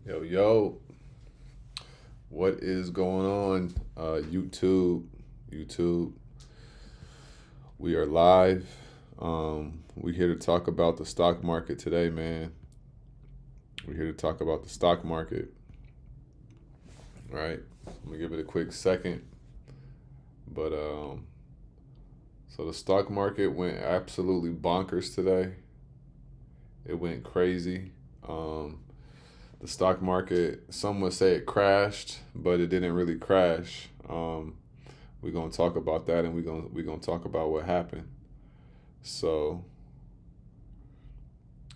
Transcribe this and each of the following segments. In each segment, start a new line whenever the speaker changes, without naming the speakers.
Yo, yo, what is going on? YouTube, we are live. We're here to talk about the stock market today, man. We're here to talk about the stock market, right? I'm gonna give it a quick second, but so the stock market went absolutely bonkers today. It went crazy. Um, the stock market, some would say it crashed, but it didn't really crash. We're gonna talk about that, and we're gonna talk about what happened. So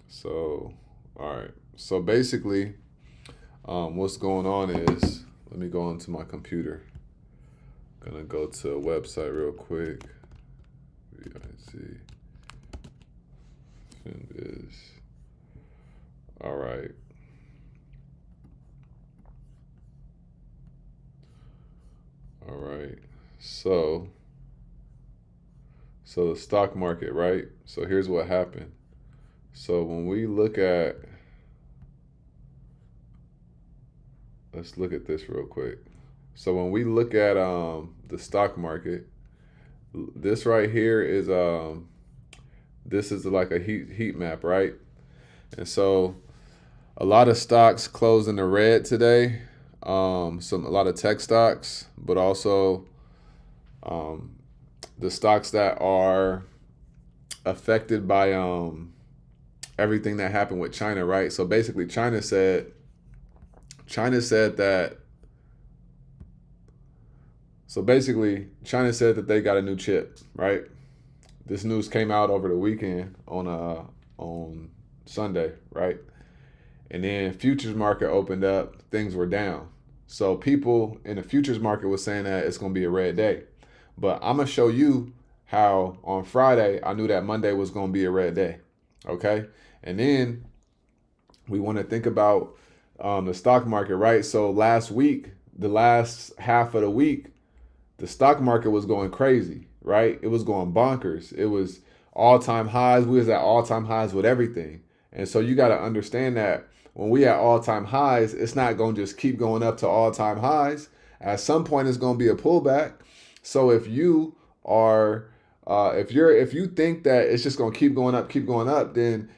so all right. So basically, what's going on is let me go into my computer. Gonna go to a website real quick. VIC Finviz. All right. All right. So so the stock market, right? So here's what happened. So when we look at let's look at this real quick. So when we look at the stock market, this right here is this is like a heat map, right? And so a lot of stocks closed in the red today. A lot of tech stocks, but also um, the stocks that are affected by everything that happened with China, right? So basically, China said that China said that they got a new chip, right? This news came out over the weekend on Sunday, right? And then futures market opened up, things were down. So people in the futures market was saying that it's going to be a red day. But I'm going to show you how on Friday I knew that Monday was going to be a red day. Okay? And then we want to think about the stock market, right? So last week, the last half of the week, the stock market was going crazy, right? It was going bonkers. It was all-time highs. We was at all-time highs with everything. And so you got to understand that when we at all-time highs, it's not going to just keep going up to all-time highs. At some point, it's going to be a pullback. So if you are, if you think that it's just going to keep going up, then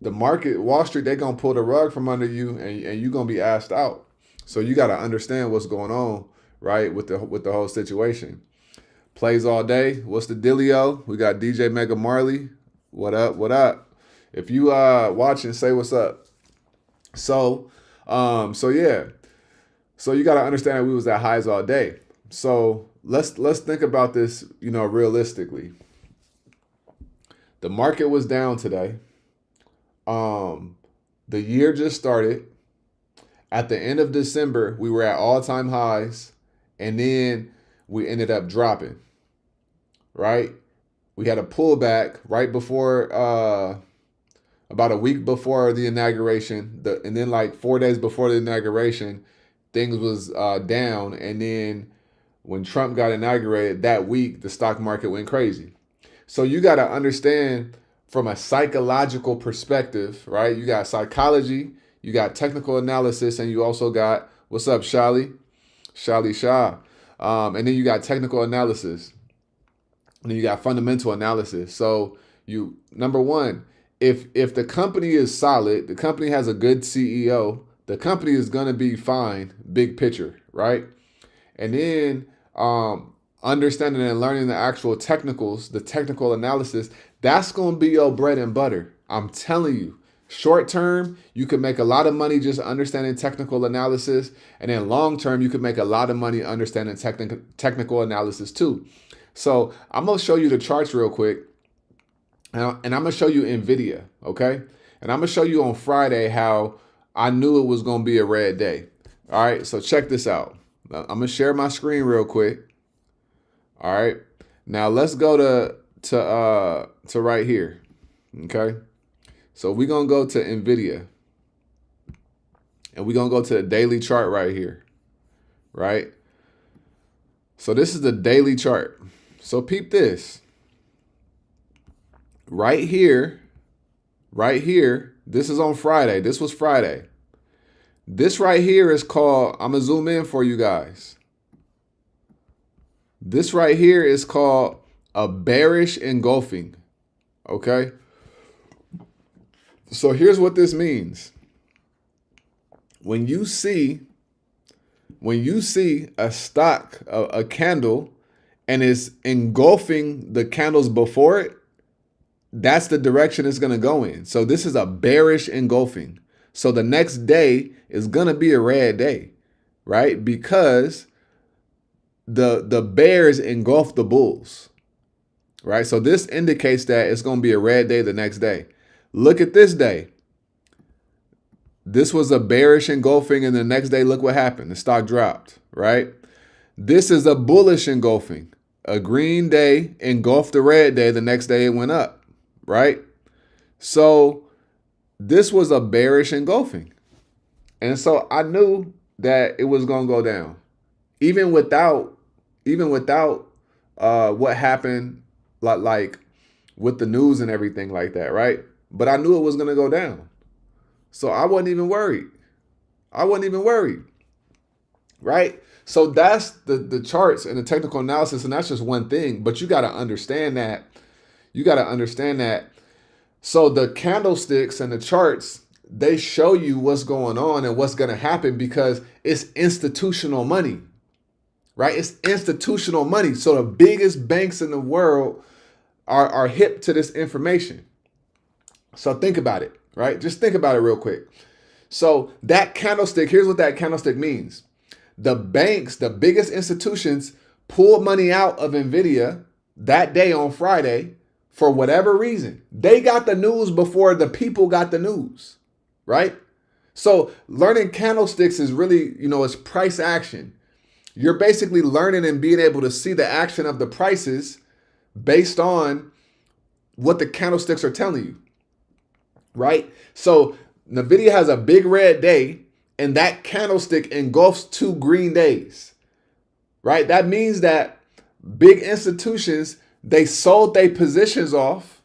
the market, Wall Street, they're going to pull the rug from under you, and you're going to be asked out. So you got to understand what's going on, right, with the whole situation. Plays all day. What's the dealio? We got DJ Mega Marley. What up? What up? If you watching, say what's up. So, so yeah. So you got to understand that we was at highs all day. So let's think about this, realistically. The market was down today. Um, the year just started. At the end of December, we were at all-time highs, and then we ended up dropping, right? We had a pullback right before about a week before the inauguration, and then like 4 days before the inauguration, things was down, and then when Trump got inaugurated that week, the stock market went crazy. So you got to understand from a psychological perspective, right? You got psychology, you got technical analysis, and you also got what's up, Shali Shah, and then you got technical analysis, and then you got fundamental analysis. So you number one, if the company is solid, the company has a good CEO, the company is gonna be fine, big picture, right? And then understanding and learning the actual technicals, the technical analysis, that's going to be your bread and butter. I'm telling you. Short term, you can make a lot of money just understanding technical analysis. And then long term, you can make a lot of money understanding technical analysis too. So I'm going to show you the charts real quick. And I'm going to show you NVIDIA, okay? And I'm going to show you on Friday how I knew it was going to be a red day. All right, so check this out. I'm going to share my screen real quick. All right. Now let's go to right here. Okay. So we're gonna go to NVIDIA, and we're gonna go to the daily chart right here. Right. So this is the daily chart. So peep this. Right here. This is on Friday. This was Friday. This right here is called, I'm going to zoom in for you guys. This right here is called a bearish engulfing. Okay. So here's what this means. When you see a stock, a candle, and is engulfing the candles before it, that's the direction it's going to go in. So this is a bearish engulfing. So the next day is going to be a red day, right? Because the bears engulf the bulls, right? So this indicates that it's going to be a red day the next day. Look at this day. This was a bearish engulfing, and the next day, look what happened. The stock dropped, right? This is a bullish engulfing. A green day engulfed the red day. The next day, it went up, right? So this was a bearish engulfing. And so I knew that it was going to go down. Even without what happened, like with the news and everything like that, right? But I knew it was going to go down. So I wasn't even worried. Right? So that's the charts and the technical analysis, and that's just one thing. But you got to understand that. So the candlesticks and the charts, they show you what's going on and what's going to happen because it's institutional money, right? It's institutional money. So the biggest banks in the world are hip to this information. So think about it. Right? Just think about it real quick. So that candlestick, here's what that candlestick means. The banks, the biggest institutions, pulled money out of NVIDIA that day on Friday for whatever reason. They got the news before the people got the news, right? So learning candlesticks is really, it's price action. You're basically learning and being able to see the action of the prices based on what the candlesticks are telling you. Right? So NVIDIA has a big red day, and that candlestick engulfs 2 green days. Right? That means that big institutions, they sold their positions off,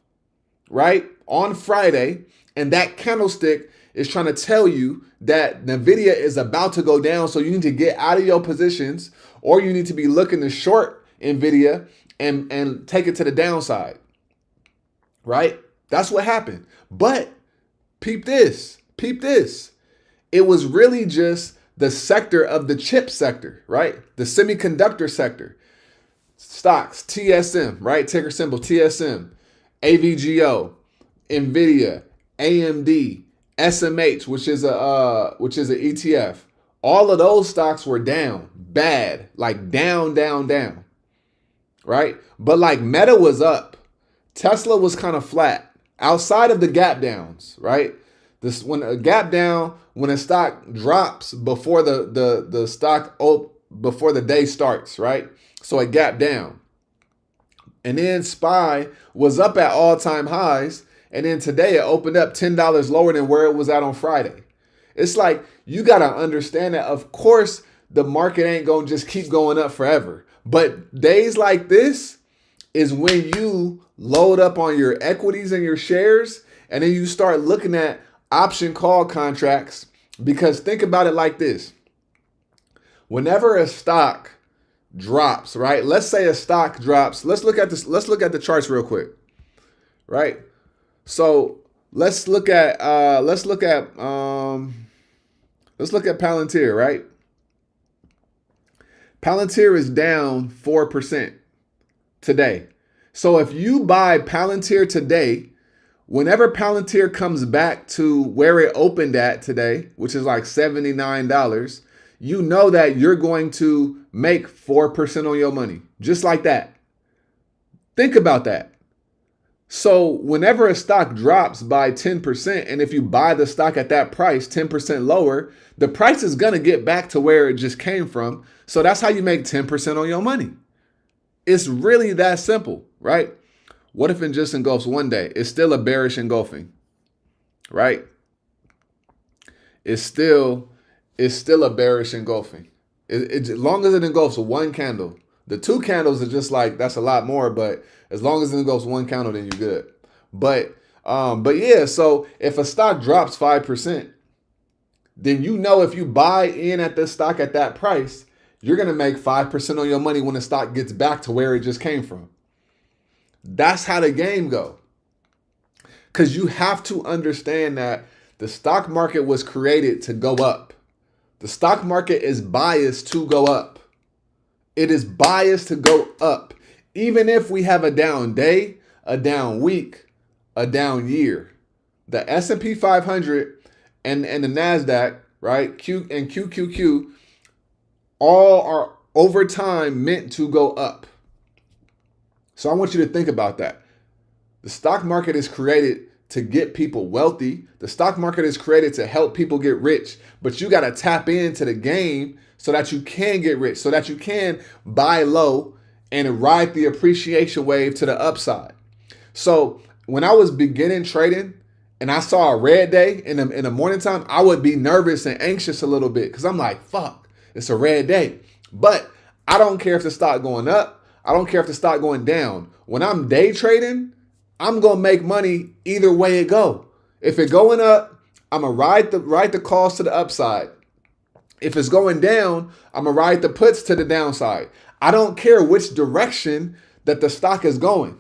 right, on Friday, and that candlestick is trying to tell you that NVIDIA is about to go down, so you need to get out of your positions, or you need to be looking to short NVIDIA and take it to the downside. Right? That's what happened. But peep this. It was really just the sector of the chip sector, right? The semiconductor sector. Stocks, TSM, right? Ticker symbol TSM, AVGO, NVIDIA, AMD, SMH, which is an ETF. All of those stocks were down, bad, like down, right? But like Meta was up. Tesla was kind of flat. Outside of the gap downs, right? When a gap down, when a stock drops before the stock before the day starts, right? So a gap down. And then SPY was up at all-time highs, and then today it opened up $10 lower than where it was at on Friday. It's like you got to understand that of course the market ain't going to just keep going up forever. But days like this is when you load up on your equities and your shares, and then you start looking at option call contracts. Because think about it like this. Whenever a stock drops, right? Let's say a stock drops. Let's look at the charts real quick. Right? So let's look at Palantir, right? Palantir is down 4% today. So if you buy Palantir today, whenever Palantir comes back to where it opened at today, which is like $79, you know that you're going to make 4% on your money. Just like that. Think about that. So whenever a stock drops by 10%, and if you buy the stock at that price, 10% lower, the price is going to get back to where it just came from. So that's how you make 10% on your money. It's really that simple, right? What if it just engulfs one day? It's still a bearish engulfing, right? It's still a bearish engulfing. As long as it engulfs one candle. The 2 candles are just like, that's a lot more, but as long as it engulfs one candle, then you're good. But yeah, so if a stock drops 5%, then you know if you buy in at the stock at that price, you're going to make 5% on your money when the stock gets back to where it just came from. That's how the game go. Because you have to understand that the stock market was created to go up. The stock market is biased to go up. It is biased to go up. Even if we have a down day, a down week, a down year. The S&P 500 and the NASDAQ, right, QQQ, all are over time meant to go up. So I want you to think about that. The stock market is created to get people wealthy. The stock market is created to help people get rich. But you got to tap into the game so that you can get rich, so that you can buy low and ride the appreciation wave to the upside. So when I was beginning trading and I saw a red day in the morning time, I would be nervous and anxious a little bit because I'm like, fuck, it's a red day. But I don't care if the stock going up. I don't care if the stock going down. When I'm day trading, I'm going to make money either way it go. If it's going up, I'm going to ride the calls to the upside. If it's going down, I'm going to ride the puts to the downside. I don't care which direction that the stock is going,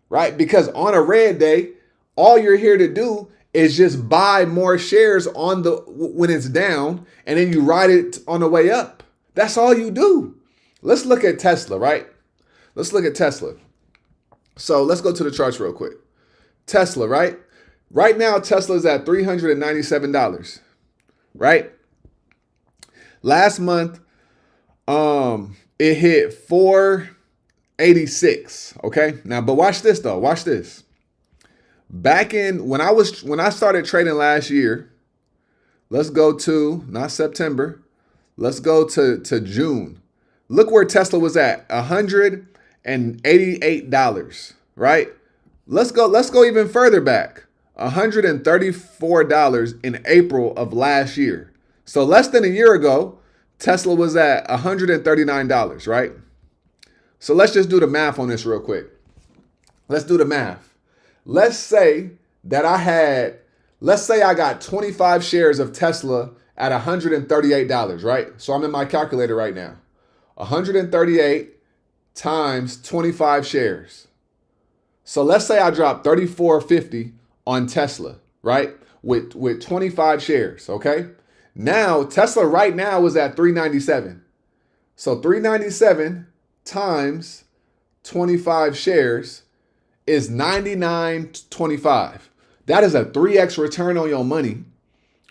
right? Because on a red day, all you're here to do is just buy more shares when it's down, and then you ride it on the way up. That's all you do. Let's look at Tesla, right? Let's look at Tesla. So let's go to the charts real quick. Tesla, right? Right now, Tesla's at $397, right? Last month, it hit 486. Okay. Now, but watch this though. Watch this. Back in when I started trading last year, let's go to not September. Let's go to June. Look where Tesla was at, $188, right? Let's go even further back. $134 in April of last year. So less than a year ago, Tesla was at $139, right? So let's just do the math on this real quick. Let's do the math. Let's say I got 25 shares of Tesla at $138, right? So I'm in my calculator right now. 138 times 25 shares. So let's say I drop $34.50 on Tesla, right? With 25 shares, okay? Now, Tesla right now is at $397. So $397 times 25 shares is $99.25. That is a 3x return on your money,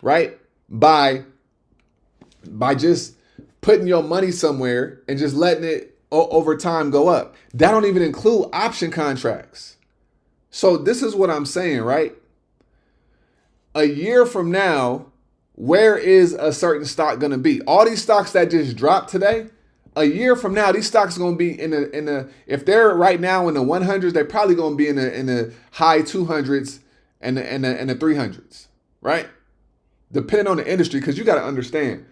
right? By just putting your money somewhere and just letting it over time go up. That don't even include option contracts. So this is what I'm saying, right? A year from now, where is a certain stock going to be? All these stocks that just dropped today, a year from now, these stocks are going to be in the if they're right now in the 100s, they're probably going to be in the high 200s and the 300s, right? Depending on the industry, because you got to understand,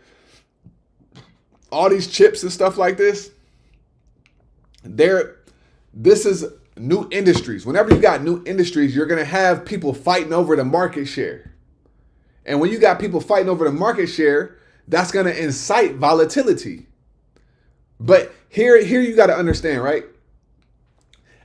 all these chips and stuff like this, this is new industries. Whenever you got new industries, you're going to have people fighting over the market share. And when you got people fighting over the market share, that's going to incite volatility. But here you got to understand, right?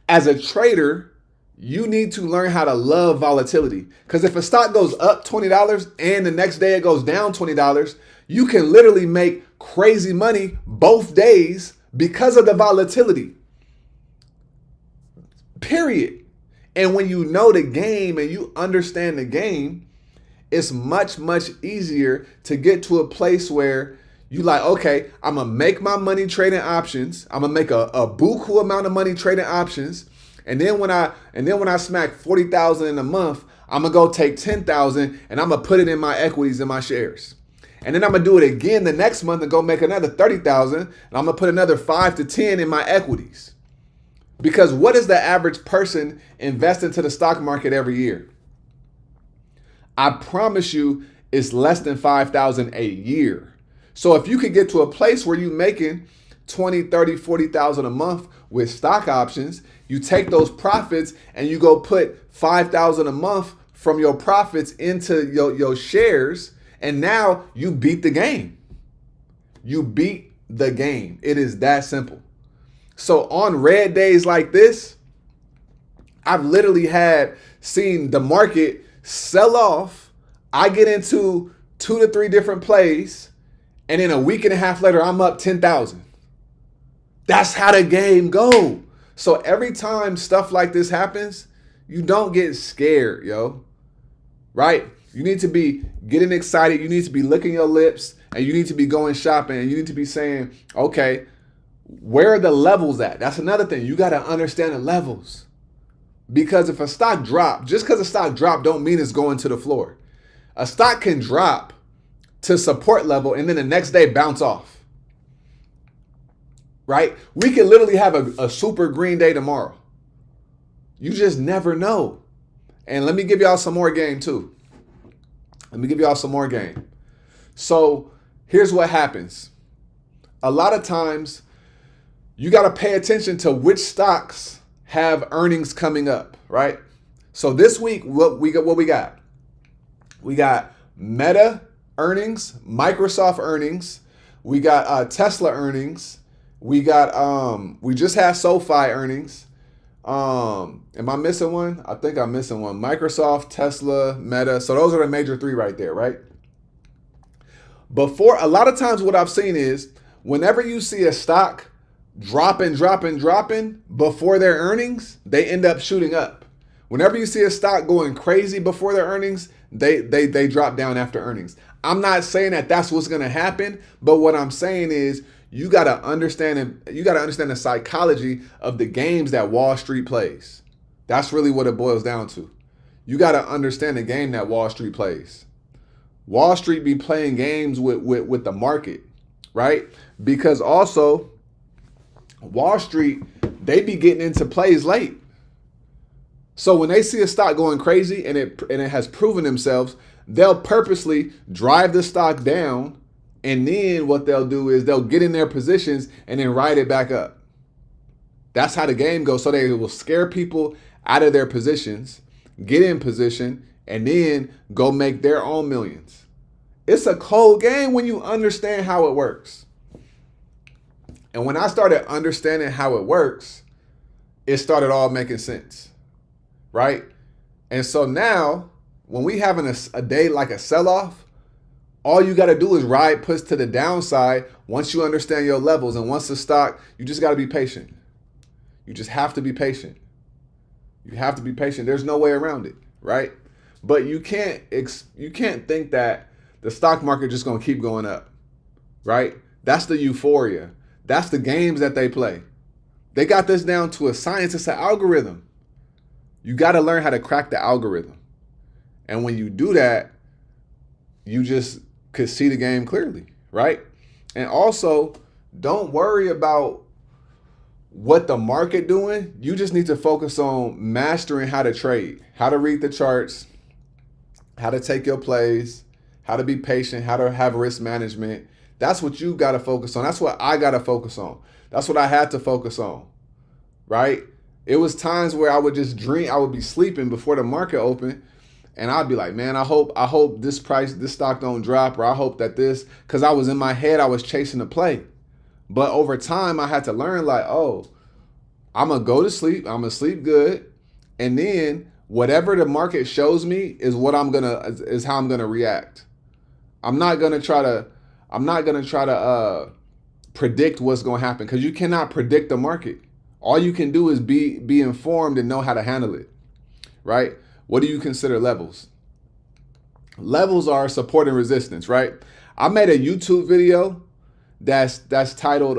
As a trader, you need to learn how to love volatility. Because if a stock goes up $20 and the next day it goes down $20, you can literally make crazy money both days because of the volatility. Period. And when you know the game and you understand the game, it's much, much easier to get to a place where you like, okay, I'm going to make my money trading options. I'm going to make a buku amount of money trading options. And then when I smack 40,000 in a month, I'm going to go take 10,000 and I'm going to put it in my equities and my shares. And then I'm going to do it again the next month and go make another 30,000 and I'm going to put another 5 to 10 in my equities. Because what is the average person invest into the stock market every year? I promise you it's less than 5,000 a year. So if you could get to a place where you're making 20, 30, 40,000 a month with stock options, you take those profits and you go put 5,000 a month from your profits into your shares, And now you beat the game. You beat the game. It is that simple. So on red days like this, I've literally seen the market sell off. I get into 2 to 3 different plays, and in a week and a half later, I'm up 10,000. That's how the game go. So every time stuff like this happens, you don't get scared, yo. Right? You need to be getting excited. You need to be licking your lips, and you need to be going shopping, and you need to be saying, okay, where are the levels at? That's another thing. You got to understand the levels. Because if a stock drop, just because a stock drop don't mean it's going to the floor. A stock can drop to support level and then the next day bounce off. Right? We could literally have a super green day tomorrow. You just never know. And let me give y'all some more game too. So here's what happens. A lot of times you got to pay attention to which stocks have earnings coming up, right? So this week, what we got? We got Meta earnings, Microsoft earnings, we got Tesla earnings, we just had SoFi earnings. Am I missing one? I think I'm missing one. Microsoft, Tesla, Meta. So those are the major 3 right there, right? Before, a lot of times what I've seen is whenever you see a stock dropping before their earnings, they end up shooting up. Whenever you see a stock going crazy before their earnings, they drop down after earnings. I'm not saying that that's what's going to happen, but what I'm saying is you got to understand the psychology of the games that Wall Street plays. That's really what it boils down to. You got to understand the game that Wall Street plays. Wall Street be playing games with the market, right? Because also Wall Street, they be getting into plays late. So when they see a stock going crazy and it has proven themselves, they'll purposely drive the stock down, and then what they'll do is they'll get in their positions and then ride it back up. That's how the game goes. So they will scare people out of their positions, get in position, and then go make their own millions. It's a cold game when you understand how it works. And when I started understanding how it works, it started all making sense, right? And so now, when we having a day like a sell-off, all you got to do is ride push to the downside once you understand your levels. And once the stock, you just got to be patient. You just have to be patient. You have to be patient. There's no way around it, right? But you can't think that the stock market just going to keep going up, right? That's the euphoria. That's the games that they play. They got this down to a science. It's an algorithm. You got to learn how to crack the algorithm. And when you do that, you just could see the game clearly, right? And also, don't worry about what the market doing. You just need to focus on mastering how to trade, how to read the charts, how to take your plays, how to be patient, how to have risk management. That's what you got to focus on. That's what I got to focus on. That's what I had to focus on, right? It was times where I would just dream. I would be sleeping before the market opened, and I'd be like, man, I hope this stock don't drop, or I hope that this, because I was in my head, I was chasing the play. But over time, I had to learn like, oh, I'm going to go to sleep. I'm going to sleep good. And then whatever the market shows me is how I'm going to react. I'm not going to try to predict what's going to happen, because you cannot predict the market. All you can do is be informed and know how to handle it, right? What do you consider levels? Levels are support and resistance, right? I made a YouTube video that's titled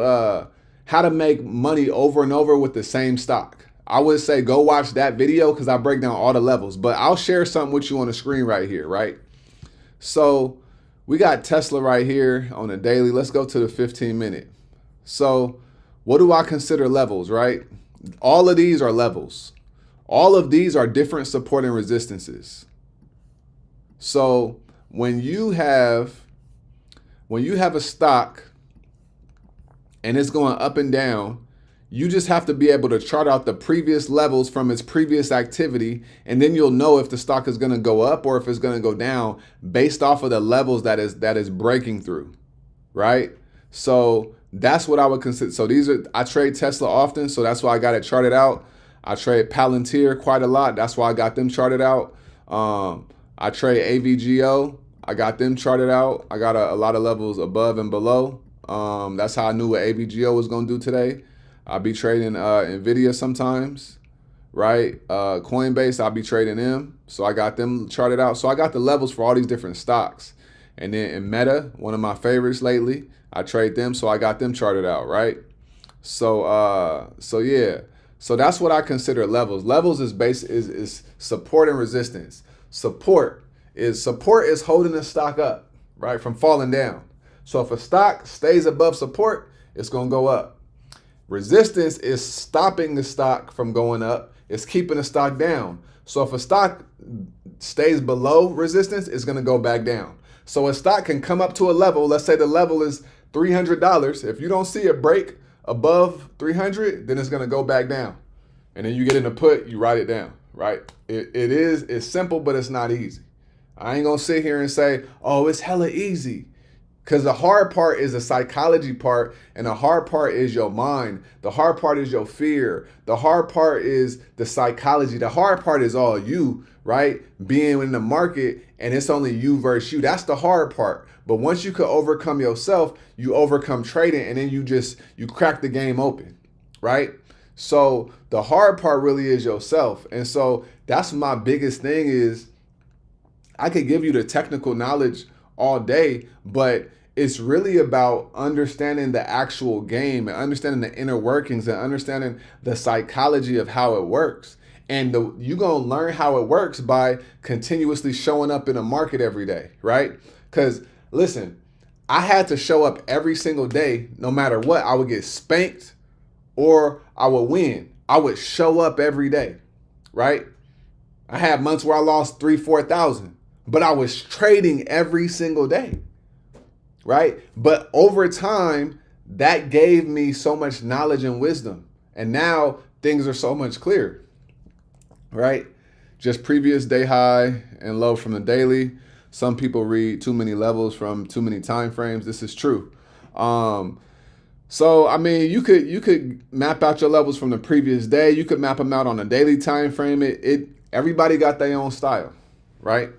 how to make money over and over with the same stock. I would say go watch that video because I break down all the levels, but I'll share something with you on the screen right here, right? So we got Tesla right here on a daily. Let's go to the 15-minute. So what do I consider levels, right? All of these are levels. All of these are different support and resistances. So when you have a stock and it's going up and down, You just have to be able to chart out the previous levels from its previous activity, and then you'll know if the stock is going to go up or if it's going to go down based off of the levels that is breaking through, right? So that's what I would consider. So I trade Tesla often, so that's why I got it charted out. I trade Palantir quite a lot. That's why I got them charted out. I trade AVGO. I got them charted out. I got a lot of levels above and below. That's how I knew what AVGO was going to do today. I'll be trading NVIDIA sometimes, right? Coinbase, I'll be trading them. So I got them charted out. So I got the levels for all these different stocks. And then in Meta, one of my favorites lately, I trade them. So I got them charted out, right? So yeah. So that's what I consider levels. Levels is support and resistance. Support is holding the stock up, right, from falling down. So if a stock stays above support, it's going to go up. Resistance is stopping the stock from going up. It's keeping the stock down. So if a stock stays below resistance, it's going to go back down. So a stock can come up to a level. Let's say the level is $300. If you don't see it break above 300, then it's going to go back down. And then you get in a put, you write it down, right? It's simple, but it's not easy. I ain't going to sit here and say, oh, it's hella easy. Because the hard part is the psychology part, and the hard part is your mind. The hard part is your fear. The hard part is the psychology. The hard part is all you, right? Being in the market, and it's only you versus you. That's the hard part. But once you could overcome yourself, you overcome trading, and then you crack the game open, right? So the hard part really is yourself. And so that's my biggest thing is I could give you the technical knowledge all day, but it's really about understanding the actual game and understanding the inner workings and understanding the psychology of how it works. And you're going to learn how it works by continuously showing up in a market every day, right? Because listen, I had to show up every single day, no matter what. I would get spanked or I would win. I would show up every day, right? I had months where I lost 3,000-4,000, but I was trading every single day. Right? But over time, that gave me so much knowledge and wisdom. And now things are so much clearer. Right? Just previous day high and low from the daily. Some people read too many levels from too many time frames. This is true. So I mean, you could map out your levels from the previous day. You could map them out on a daily time frame. Everybody got their own style, right?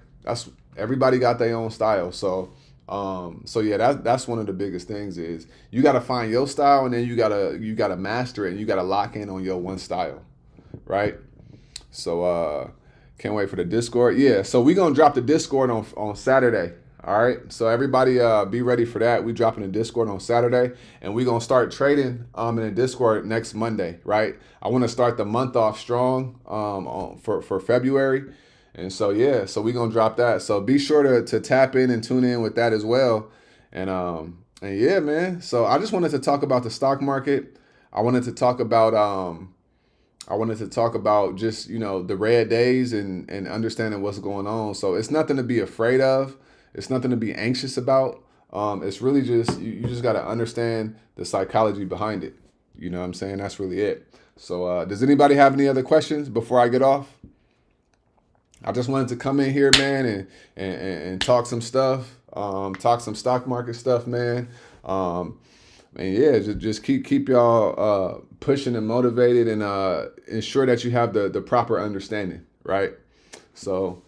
Everybody got their own style. So yeah, that's one of the biggest things is you got to find your style, and then you gotta master it, and you got to lock in on your one style, right? So can't wait for the Discord. Yeah, so we're gonna drop the Discord on Saturday. All right, so everybody be ready for that. We dropping the Discord on Saturday, and we're gonna start trading in the Discord next Monday, right? I want to start the month off strong for February. And so, yeah, so we're going to drop that. So be sure to tap in and tune in with that as well. And yeah, man. So I just wanted to talk about the stock market. I wanted to talk about just, the red days and understanding what's going on. So it's nothing to be afraid of. It's nothing to be anxious about. It's really just, you just got to understand the psychology behind it. You know what I'm saying? That's really it. So does anybody have any other questions before I get off? I just wanted to come in here, man, and talk some stuff, talk some stock market stuff, man. And yeah, just keep y'all pushing and motivated, and ensure that you have the proper understanding, right? So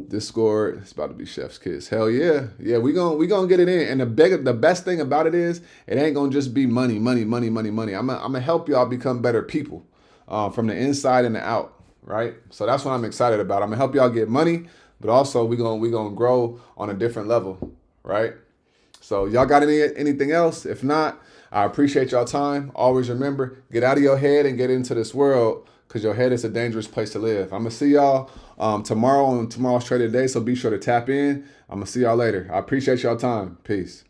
Discord, it's about to be chef's kiss. Hell yeah, yeah, we gonna get it in. And the best thing about it is it ain't gonna just be money. I'm gonna help y'all become better people from the inside and the out. Right? So that's what I'm excited about. I'm gonna help y'all get money, but also we gonna grow on a different level, right? So y'all got anything else? If not, I appreciate y'all time. Always remember, get out of your head and get into this world, because your head is a dangerous place to live. I'm gonna see y'all tomorrow on tomorrow's Trader Day, so be sure to tap in. I'm gonna see y'all later. I appreciate y'all time. Peace.